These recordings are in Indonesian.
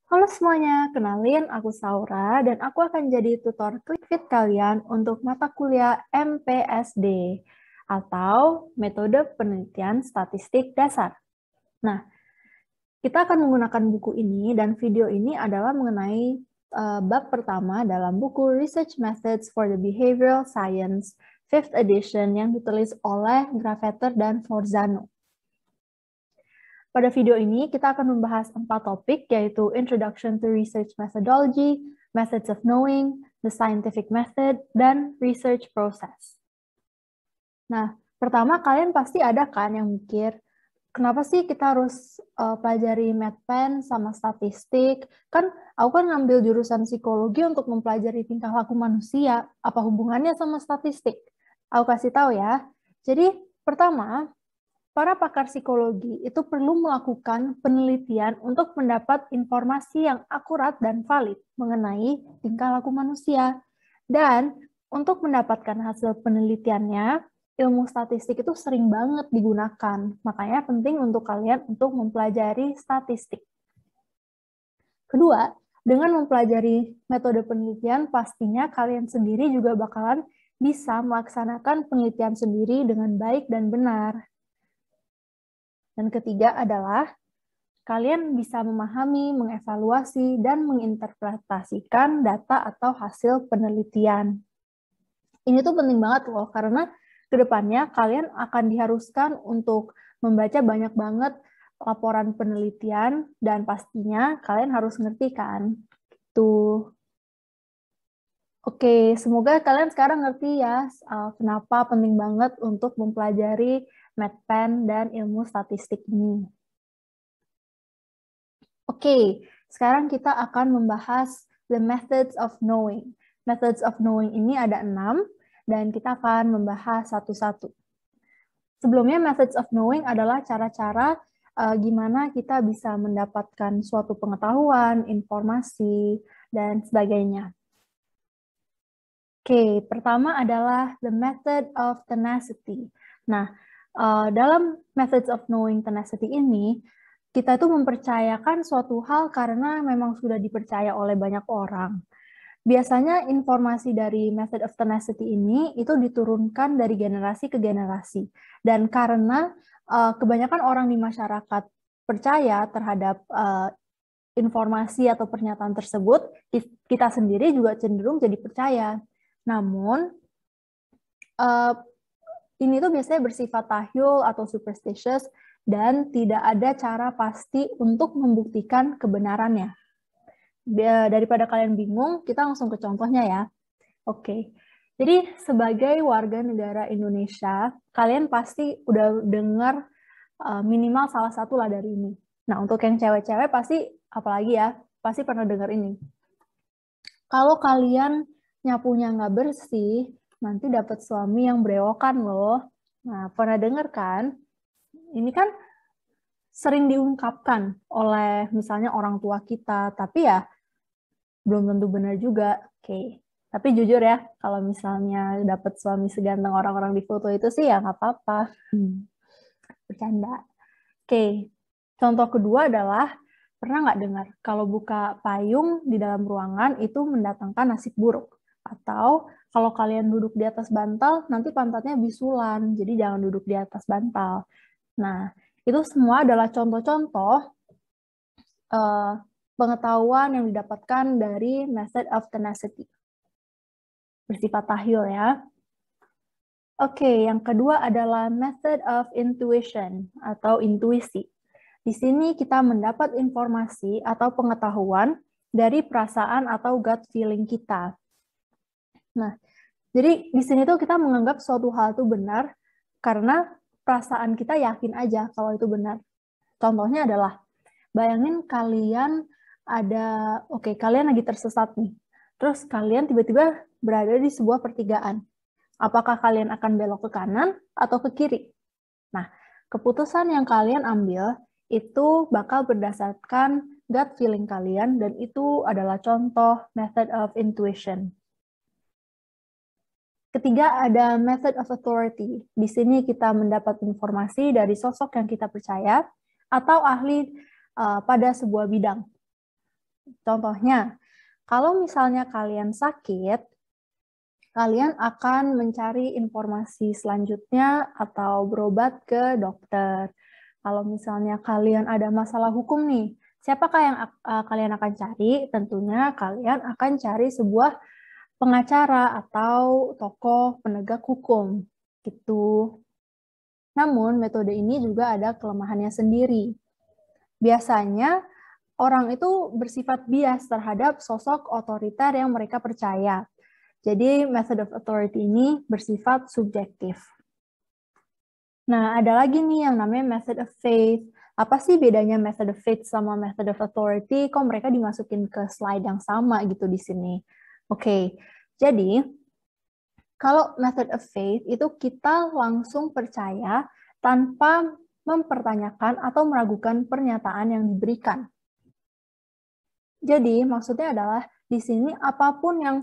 Halo semuanya, kenalin aku Saura dan aku akan jadi tutor QuickFit kalian untuk mata kuliah MPSD atau Metode Penelitian Statistik Dasar. Nah, kita akan menggunakan buku ini dan video ini adalah mengenai bab pertama dalam buku Research Methods for the Behavioral Science 5th edition yang ditulis oleh Gravater dan Forzano. Pada video ini, kita akan membahas 4 topik, yaitu Introduction to Research Methodology, Methods of Knowing, the Scientific Method, dan Research Process. Nah, pertama kalian pasti ada kan yang mikir, kenapa sih kita harus pelajari MedPen sama statistik? Kan aku kan ngambil jurusan psikologi untuk mempelajari tingkah laku manusia. Apa hubungannya sama statistik? Aku kasih tahu ya. Jadi, pertama, para pakar psikologi itu perlu melakukan penelitian untuk mendapat informasi yang akurat dan valid mengenai tingkah laku manusia. Dan untuk mendapatkan hasil penelitiannya, ilmu statistik itu sering banget digunakan. Makanya penting untuk kalian untuk mempelajari statistik. Kedua, dengan mempelajari metode penelitian, pastinya kalian sendiri juga bakalan bisa melaksanakan penelitian sendiri dengan baik dan benar. Dan ketiga adalah kalian bisa memahami, mengevaluasi, dan menginterpretasikan data atau hasil penelitian. Ini tuh penting banget loh, karena kedepannya kalian akan diharuskan untuk membaca banyak banget laporan penelitian, dan pastinya kalian harus ngerti kan. Tuh. Oke, semoga kalian sekarang ngerti ya kenapa penting banget untuk mempelajari MedPen dan ilmu statistik ini. Oke, sekarang kita akan membahas the methods of knowing. Methods of knowing ini ada 6, dan kita akan membahas satu-satu. Sebelumnya, methods of knowing adalah cara-cara gimana kita bisa mendapatkan suatu pengetahuan, informasi, dan sebagainya. Oke, pertama adalah the method of tenacity. Nah, dalam methods of knowing tenacity ini, kita itu mempercayakan suatu hal karena memang sudah dipercaya oleh banyak orang. Biasanya informasi dari method of tenacity ini itu diturunkan dari generasi ke generasi. Dan karena kebanyakan orang di masyarakat percaya terhadap informasi atau pernyataan tersebut, kita sendiri juga cenderung jadi percaya. Namun, ini tuh biasanya bersifat tahyul atau superstitious dan tidak ada cara pasti untuk membuktikan kebenarannya. Daripada kalian bingung, kita langsung ke contohnya ya. Oke. Jadi sebagai warga negara Indonesia, kalian pasti udah dengar minimal salah satu lah dari ini. Nah, untuk yang cewek-cewek pasti, apalagi ya, pasti pernah dengar ini. Kalau kalian nyapunya nggak bersih, nanti dapat suami yang brewokan loh. Nah, pernah dengar kan? Ini kan sering diungkapkan oleh misalnya orang tua kita, tapi ya belum tentu benar juga. Oke. Tapi jujur ya, kalau misalnya dapat suami seganteng orang-orang di foto itu sih ya nggak apa-apa. Bercanda. Oke. Contoh kedua adalah, pernah nggak dengar kalau buka payung di dalam ruangan itu mendatangkan nasib buruk? Atau kalau kalian duduk di atas bantal, nanti pantatnya bisulan, jadi jangan duduk di atas bantal. Nah, itu semua adalah contoh-contoh pengetahuan yang didapatkan dari method of tenacity. Bersifat tahyul ya. Oke, yang kedua adalah method of intuition atau intuisi. Di sini kita mendapat informasi atau pengetahuan dari perasaan atau gut feeling kita. Nah, jadi di sini tuh kita menganggap suatu hal itu benar karena perasaan kita yakin aja kalau itu benar. Contohnya adalah, bayangin kalian kalian lagi tersesat nih. Terus kalian tiba-tiba berada di sebuah pertigaan. Apakah kalian akan belok ke kanan atau ke kiri? Nah, keputusan yang kalian ambil itu bakal berdasarkan gut feeling kalian, dan itu adalah contoh method of intuition. Ketiga, ada method of authority. Di sini kita mendapat informasi dari sosok yang kita percaya atau ahli pada sebuah bidang. Contohnya, kalau misalnya kalian sakit, kalian akan mencari informasi selanjutnya atau berobat ke dokter. Kalau misalnya kalian ada masalah hukum nih, siapakah yang kalian akan cari? Tentunya kalian akan cari sebuah pengacara atau tokoh penegak hukum. Gitu. Namun, metode ini juga ada kelemahannya sendiri. Biasanya, orang itu bersifat bias terhadap sosok otoriter yang mereka percaya. Jadi, method of authority ini bersifat subjektif. Nah, ada lagi nih yang namanya method of faith. Apa sih bedanya method of faith sama method of authority? Kok mereka dimasukin ke slide yang sama gitu di sini? Oke, jadi kalau method of faith itu kita langsung percaya tanpa mempertanyakan atau meragukan pernyataan yang diberikan. Jadi, maksudnya adalah di sini apapun yang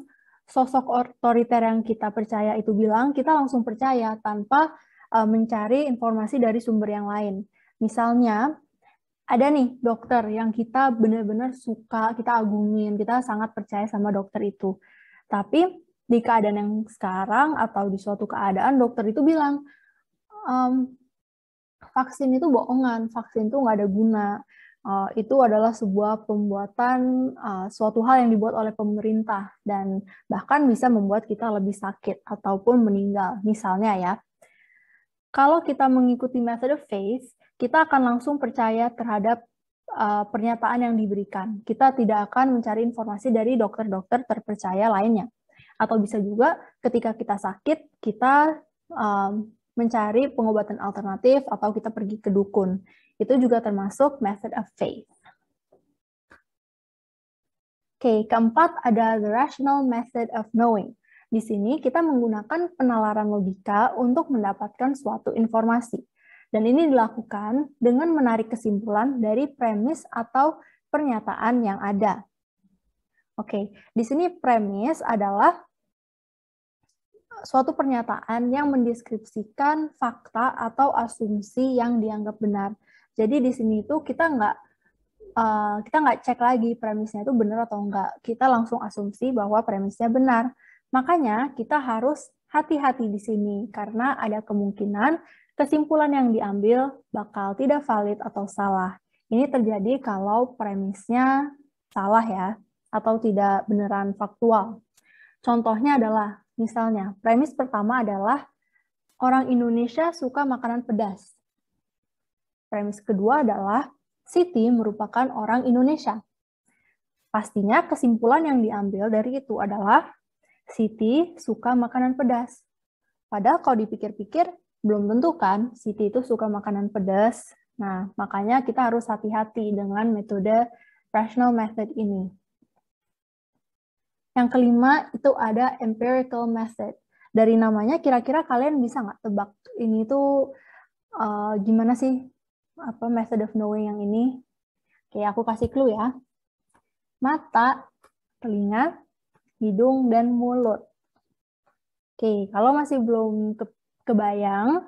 sosok otoriter yang kita percaya itu bilang, kita langsung percaya tanpa mencari informasi dari sumber yang lain. Misalnya, ada nih dokter yang kita benar-benar suka, kita agumin, kita sangat percaya sama dokter itu. Tapi di keadaan yang sekarang atau di suatu keadaan, dokter itu bilang, vaksin itu bohongan, vaksin itu nggak ada guna. Itu adalah sebuah pembuatan, suatu hal yang dibuat oleh pemerintah, dan bahkan bisa membuat kita lebih sakit ataupun meninggal. Misalnya ya, kalau kita mengikuti method of faith, kita akan langsung percaya terhadap pernyataan yang diberikan. Kita tidak akan mencari informasi dari dokter-dokter terpercaya lainnya. Atau bisa juga ketika kita sakit, kita mencari pengobatan alternatif atau kita pergi ke dukun. Itu juga termasuk method of faith. Oke, keempat ada the rational method of knowing. Di sini kita menggunakan penalaran logika untuk mendapatkan suatu informasi. Dan ini dilakukan dengan menarik kesimpulan dari premis atau pernyataan yang ada. Oke, di sini premis adalah suatu pernyataan yang mendeskripsikan fakta atau asumsi yang dianggap benar. Jadi di sini itu kita nggak cek lagi premisnya itu benar atau enggak. Kita langsung asumsi bahwa premisnya benar. Makanya kita harus hati-hati di sini karena ada kemungkinan kesimpulan yang diambil bakal tidak valid atau salah. Ini terjadi kalau premisnya salah ya, atau tidak beneran faktual. Contohnya adalah, misalnya, premis pertama adalah orang Indonesia suka makanan pedas. Premis kedua adalah Siti merupakan orang Indonesia. Pastinya kesimpulan yang diambil dari itu adalah Siti suka makanan pedas. Padahal kalau dipikir-pikir, belum tentu kan Siti itu suka makanan pedas. Nah, makanya kita harus hati-hati dengan metode rational method ini. Yang kelima itu ada empirical method. Dari namanya kira-kira kalian bisa nggak tebak ini tuh gimana sih apa method of knowing yang ini? Oke, aku kasih clue ya. Mata, telinga, hidung, dan mulut. Oke, kalau masih belum kebayang,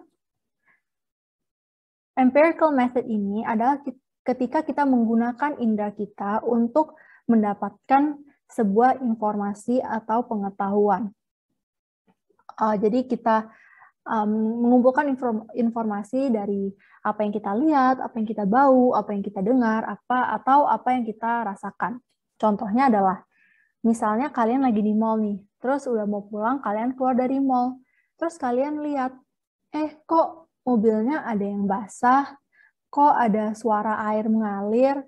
empirical method ini adalah ketika kita menggunakan indera kita untuk mendapatkan sebuah informasi atau pengetahuan. Jadi kita mengumpulkan informasi dari apa yang kita lihat, apa yang kita bau, apa yang kita dengar, atau apa yang kita rasakan. Contohnya adalah, misalnya kalian lagi di mall nih, terus udah mau pulang, kalian keluar dari mall, terus kalian lihat, kok mobilnya ada yang basah, kok ada suara air mengalir,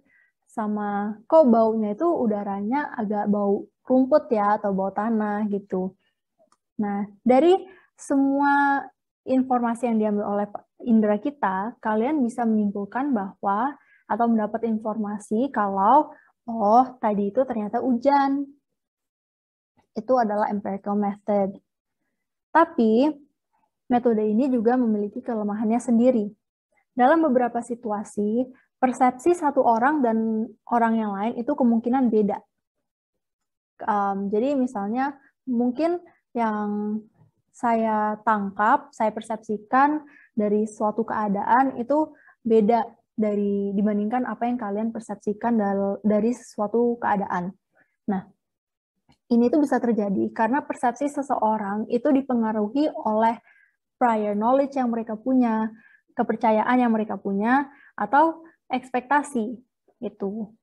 sama kok baunya itu udaranya agak bau rumput ya, atau bau tanah gitu. Nah, dari semua informasi yang diambil oleh indera kita, kalian bisa menyimpulkan bahwa atau mendapat informasi kalau, oh, tadi itu ternyata hujan. Itu adalah empirical method. Tapi, metode ini juga memiliki kelemahannya sendiri. Dalam beberapa situasi, persepsi satu orang dan orang yang lain itu kemungkinan beda. Jadi misalnya, mungkin yang saya tangkap, saya persepsikan dari suatu keadaan itu beda dibandingkan apa yang kalian persepsikan dari sesuatu keadaan. Nah, ini tuh bisa terjadi karena persepsi seseorang itu dipengaruhi oleh prior knowledge yang mereka punya, kepercayaan yang mereka punya, atau ekspektasi gitu.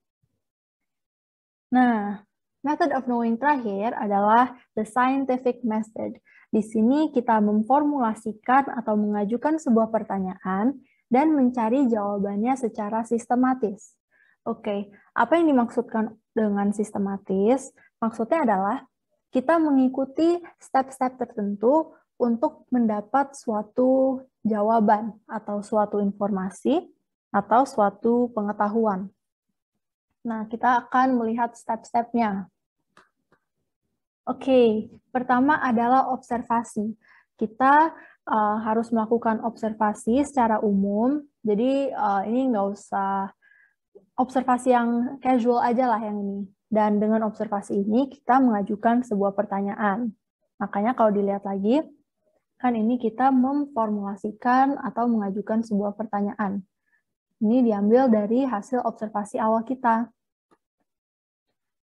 Nah, method of knowing terakhir adalah the scientific method. Di sini kita memformulasikan atau mengajukan sebuah pertanyaan dan mencari jawabannya secara sistematis. Oke, apa yang dimaksudkan dengan sistematis? Maksudnya adalah kita mengikuti step-step tertentu untuk mendapat suatu jawaban atau suatu informasi atau suatu pengetahuan. Nah, kita akan melihat step-stepnya. Oke, pertama adalah observasi. Kita harus melakukan observasi secara umum, jadi ini nggak usah observasi yang casual aja lah yang ini. Dan dengan observasi ini, kita mengajukan sebuah pertanyaan. Makanya kalau dilihat lagi, kan ini kita memformulasikan atau mengajukan sebuah pertanyaan. Ini diambil dari hasil observasi awal kita.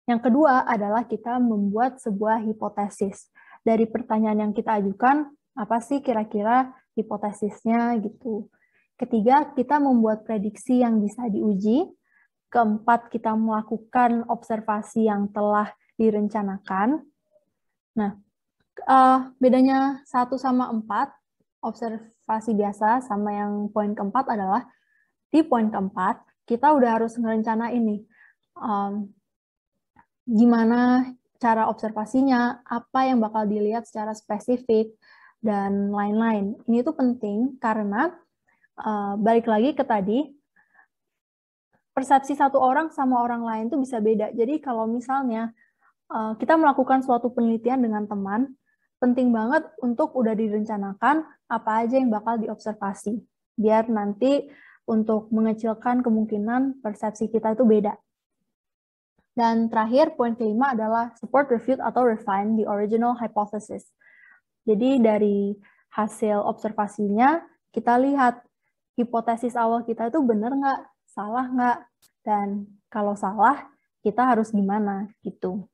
Yang kedua adalah kita membuat sebuah hipotesis. Dari pertanyaan yang kita ajukan, apa sih kira-kira hipotesisnya gitu. Ketiga, kita membuat prediksi yang bisa diuji. Keempat, kita melakukan observasi yang telah direncanakan. Nah, bedanya 1 sama 4, observasi biasa sama yang poin keempat adalah, di poin keempat, kita udah harus ngerencanain nih, gimana cara observasinya, apa yang bakal dilihat secara spesifik, dan lain-lain. Ini tuh penting karena, balik lagi ke tadi, persepsi satu orang sama orang lain tuh bisa beda. Jadi kalau misalnya kita melakukan suatu penelitian dengan teman, penting banget untuk udah direncanakan apa aja yang bakal diobservasi. Biar nanti untuk mengecilkan kemungkinan persepsi kita itu beda. Dan terakhir, poin kelima adalah support, refute, atau refine the original hypothesis. Jadi dari hasil observasinya, kita lihat hipotesis awal kita itu benar nggak, salah nggak, dan kalau salah, kita harus gimana, gitu.